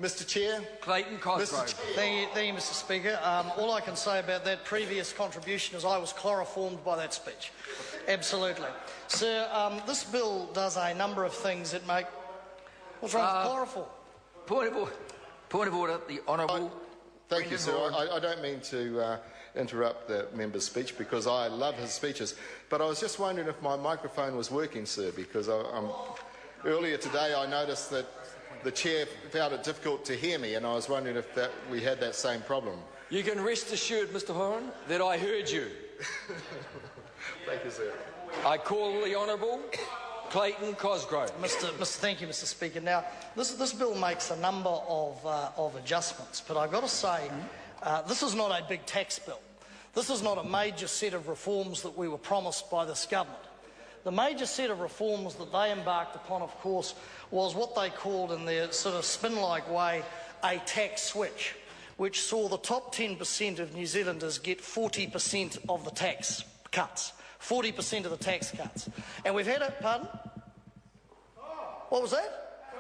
Mr Chair. Clayton Cosgrove. Thank you, Mr Speaker. All I can say about that previous contribution is I was chloroformed by that speech. Absolutely. Sir, this bill does a number of things that make... What's wrong with chloroform? Point of order, the Honourable... Thank you, sir. I don't mean to interrupt the member's speech because I love his speeches, but I was just wondering if my microphone was working, sir, because earlier today I noticed that the chair found it difficult to hear me, and I was wondering if we had that same problem. You can rest assured, Mr Horan, that I heard you. Thank you, sir. I call the Honourable Clayton Cosgrove. Thank you, Mr Speaker. Now, this bill makes a number of adjustments, but I've got to say, this is not a big tax bill. This is not a major set of reforms that we were promised by this government. The major set of reforms that they embarked upon, of course, was what they called in their sort of spin-like way a tax switch, which saw the top 10% of New Zealanders get 40% of the tax cuts. 40% of the tax cuts. And we've had a... Pardon? What was that?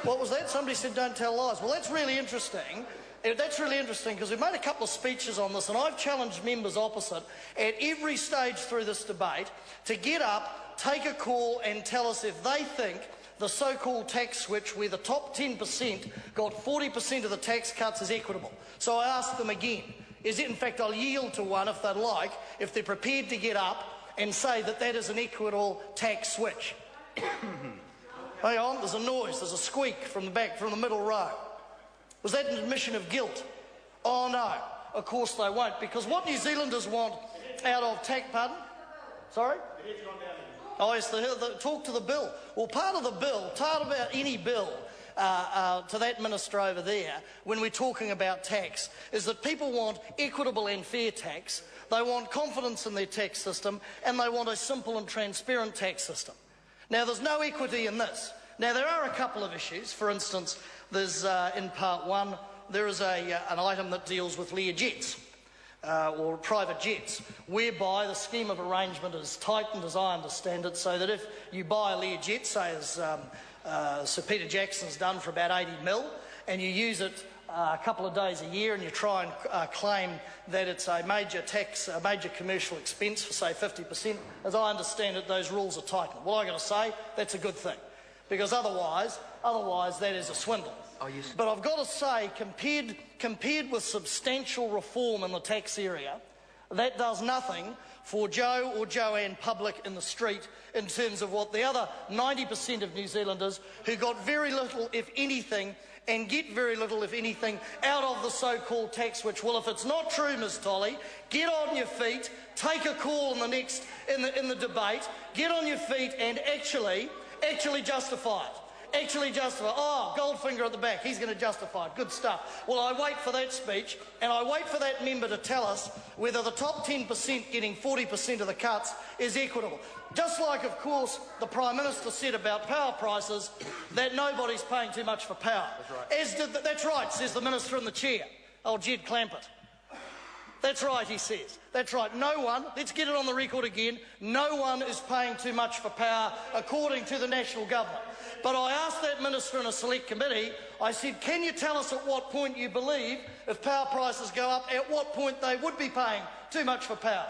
What was that? Somebody said don't tell lies. Well, that's really interesting. That's really interesting because we've made a couple of speeches on this, and I've challenged members opposite at every stage through this debate to get up, take a call and tell us if they think the so-called tax switch where the top 10% got 40% of the tax cuts is equitable. So I ask them again. Is it, in fact, I'll yield to one if they'd like, if they're prepared to get up and say that that is an equitable tax switch. Hang on, there's a noise, there's a squeak from the back, from the middle row. Was that an admission of guilt? Oh no, of course they won't, because what New Zealanders want out of tax... Pardon? Sorry? Oh yes, talk to the bill. Well, part of the bill, part about any bill, to that minister over there, when we're talking about tax, is that people want equitable and fair tax, they want confidence in their tax system, and they want a simple and transparent tax system. Now, there's no equity in this. Now, there are a couple of issues. For instance, there's, in Part 1, there is an item that deals with Learjets, or private jets, whereby the scheme of arrangement is tightened, as I understand it, so that if you buy a Learjet, say as Sir Peter Jackson's done for about 80 mil, and you use it a couple of days a year and you try and claim that it's a major commercial expense for, say, 50%, as I understand it, those rules are tightened. Well, I've got to say, that's a good thing, because otherwise that is a swindle. Oh, yes. But I've got to say, compared with substantial reform in the tax area, that does nothing for Joe or Joanne public in the street in terms of what the other 90% of New Zealanders who got very little, if anything, and get very little, if anything, out of the so-called tax switch. Well, if it's not true, Ms Tolley, get on your feet, take a call in the debate, get on your feet and actually justify it. Oh, Goldfinger at the back, he's going to justify it. Good stuff. Well, I wait for that speech, and I wait for that member to tell us whether the top 10% getting 40% of the cuts is equitable. Just like, of course, the Prime Minister said about power prices, that nobody's paying too much for power. That's right. That's right, says the Minister in the chair, old Jed Clampett. That's right, he says. That's right. No one, let's get it on the record again, no one is paying too much for power according to the national government. But I asked that minister in a select committee, I said, can you tell us at what point you believe if power prices go up, at what point they would be paying too much for power?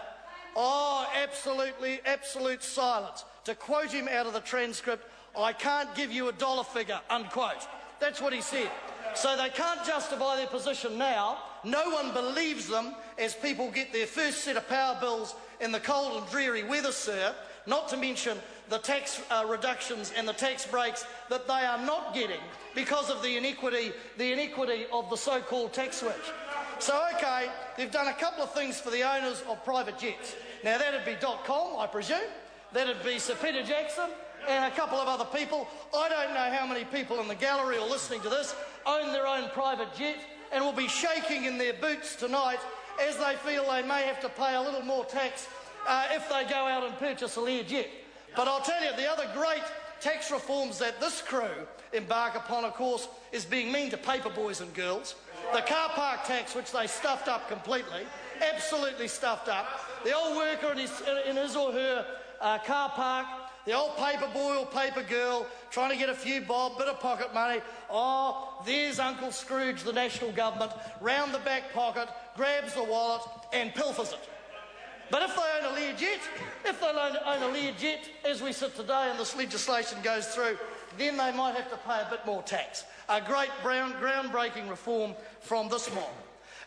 Oh, absolute silence. To quote him out of the transcript, I can't give you a dollar figure, unquote. That's what he said. So they can't justify their position now. No one believes them as people get their first set of power bills in the cold and dreary weather, sir, not to mention the tax reductions and the tax breaks that they are not getting because of the inequity of the so-called tax switch. So, OK, they've done a couple of things for the owners of private jets. Now, that'd be .com, I presume. That'd be Sir Peter Jackson and a couple of other people. I don't know how many people in the gallery or listening to this own their own private jet and will be shaking in their boots tonight as they feel they may have to pay a little more tax if they go out and purchase a Learjet. But I'll tell you, the other great tax reforms that this crew embark upon, of course, is being mean to paper boys and girls. The car park tax, which they stuffed up completely, absolutely stuffed up. The old worker in his or her car park, the old paper boy or paper girl trying to get a few bob, bit of pocket money. Oh, there's Uncle Scrooge, the national government, round the back pocket, grabs the wallet and pilfers it. But if they own a Learjet, as we sit today and this legislation goes through, then they might have to pay a bit more tax. A great groundbreaking reform from this mob.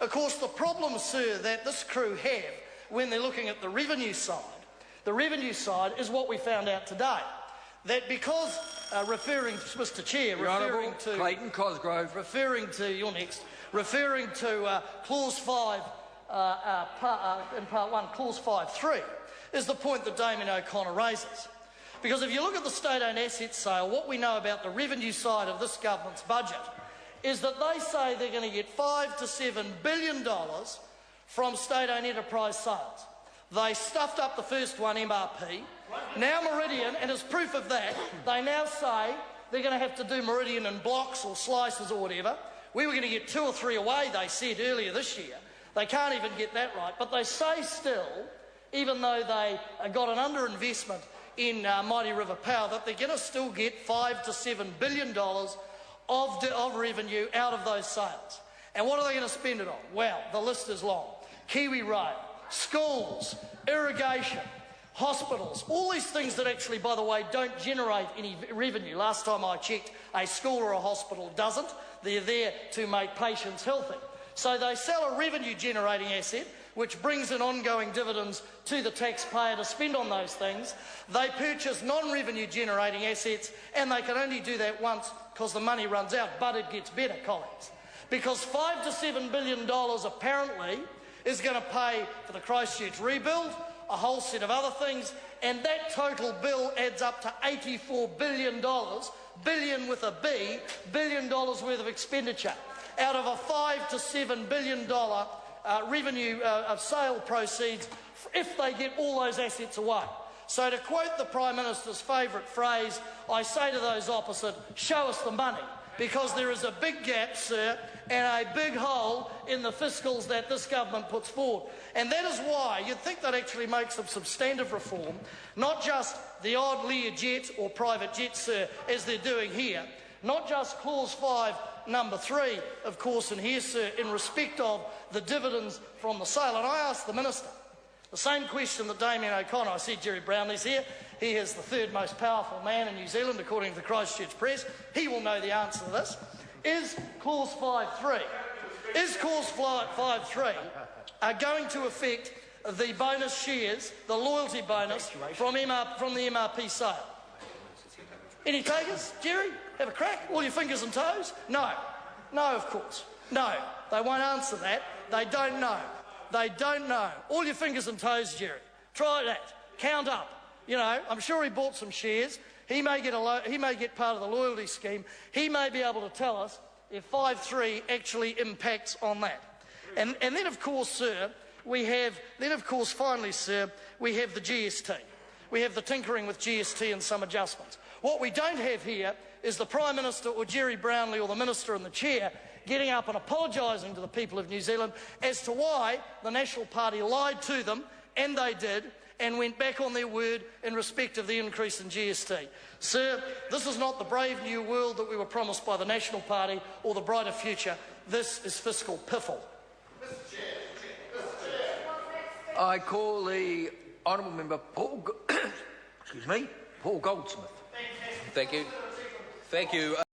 Of course, the problem, sir, that this crew have when they're looking at the revenue side is what we found out today. That because, referring to Mr Chair, referring to Clayton Cosgrove, referring to Clause 5, in Part 1, Clause 5.3, is the point that Damien O'Connor raises. Because if you look at the state-owned asset sale, what we know about the revenue side of this government's budget is that they say they're going to get $5 to $7 billion from state-owned enterprise sales. They stuffed up the first one, MRP. Now Meridian, and as proof of that, they now say they're going to have to do Meridian in blocks or slices or whatever. We were going to get 2 or 3 away, they said earlier this year. They can't even get that right. But they say still, even though they got an underinvestment in Mighty River Power, that they're going to still get $5 to $7 billion of revenue out of those sales. And what are they going to spend it on? Well, the list is long. Kiwi Rail, schools, irrigation, hospitals, all these things that actually, by the way, don't generate any revenue. Last time I checked, a school or a hospital doesn't. They're there to make patients healthy. So they sell a revenue-generating asset, which brings in ongoing dividends to the taxpayer to spend on those things. They purchase non-revenue-generating assets, and they can only do that once because the money runs out. But it gets better, colleagues, because $5 to $7 billion apparently is going to pay for the Christchurch rebuild, a whole set of other things, and that total bill adds up to $84 billion, billion with a B, $billion worth of expenditure, out of a $5 to $7 billion revenue of sale proceeds if they get all those assets away. So to quote the Prime Minister's favourite phrase, I say to those opposite, show us the money, because there is a big gap, sir, and a big hole in the fiscals that this government puts forward. And that is why you'd think that actually makes some substantive reform, not just the odd Learjet or private jet, sir, as they're doing here, not just Clause 5, Number 3, of course, in here, sir, in respect of the dividends from the sale. And I asked the Minister the same question that Damien O'Connor. I see Jerry Brownlee's here. He is the 3rd most powerful man in New Zealand, according to the Christchurch Press. He will know the answer to this. Is Clause 5.3 going to affect the bonus shares, the loyalty bonus from the MRP sale? Any takers? Jerry, have a crack? All your fingers and toes? No. No, of course. No, they won't answer that. They don't know. They don't know. All your fingers and toes, Jerry. Try that. Count up. You know, I'm sure he bought some shares. He may get part of the loyalty scheme. He may be able to tell us if 5.3 actually impacts on that. And then, of course, sir, finally, sir, we have the GST. We have the tinkering with GST and some adjustments. What we don't have here is the Prime Minister or Jerry Brownlee or the Minister and the Chair getting up and apologising to the people of New Zealand as to why the National Party lied to them, and they did, and went back on their word in respect of the increase in GST. Sir, this is not the brave new world that we were promised by the National Party or the brighter future. This is fiscal piffle. I call the Honourable Member Paul Goldsmith. Thank you.